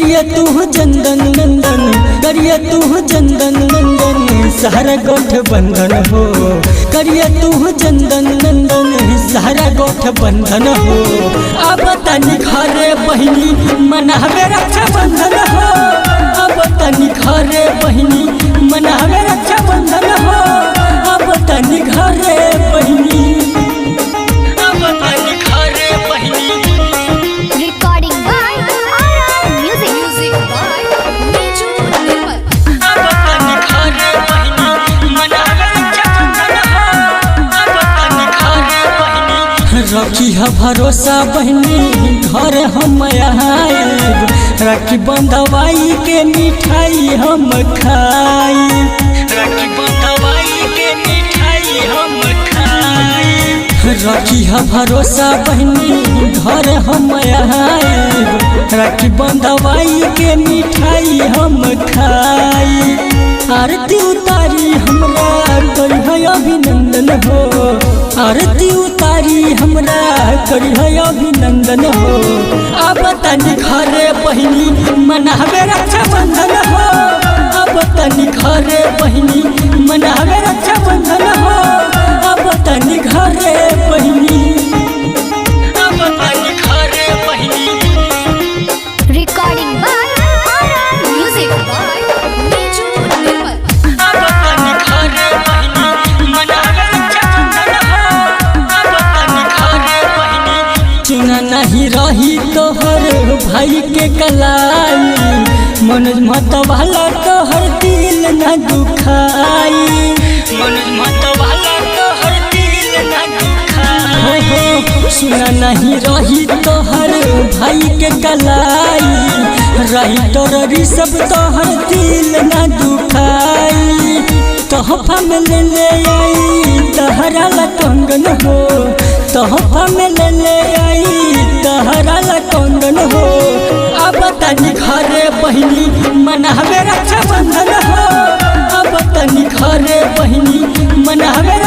करिए तू चंदन नंदन, करिए तू चंदन नंदन, सारा गठबंधन हो। करिए तू चंदन नंदन, सारा गठबंधन हो। अब तनी घरे बहिनी मनावे रक्षाबंधन हो। अब तनी घरे बहिनी मनावे रक्षाबंधन हो। अब तनी घरे बहिनी, अब तनी घरे बहिनी। Recording by RR Music. Music by Niju Nirmal. अब तनी घरे बहिनी मनावे रक्षाबंधन हो। अब तनी घरे बहिनी रखी है भरोसा बहिनी, घर हम आएब। राखी बंधवाई के मिठाई हम खाई, राखी बंधवाई के मिठाई हम खाई। रखी है भरोसा बहिनी, घर हम आएब। राखी बंधवाई के मिठाई हम खाई। आरती उतारी हमरा करी है अभिनंदन हो। आरती उतारी हमरा करी है अभिनंदन हो। अब तनी घरे बहिनी मनावे रक्षाबंधन हो। अब तनी घरे बहिनी मनावे रक्षाबंधन हो। अब तनी घरे बहिनी, अब तनी घरे बहिनी। Recording by RR Music by Niju Nirmal. अब तनी घरे बहिनी मनावे रक्षाबंधन हो। अब तनी घरे बहिनी चुना नहीं रही तोहर भाई के कलाई। मनोज मतवाला तोहर दिल न दुखाई। मनोज मतवाला तोहर दिल न दुखाई। हो सुना नहीं रही तोहर भाई के कलाई। रही तोरी सब तोहर दिल न दुखाई। तोहफा में ले आई तहरा ला कंगन हो। तोहफा में ले आई तहरा ला कंगन हो। अब तनी घरे बहिनी मनावे रक्षाबंधन हो। अब तनी घरे बहिनी मनावे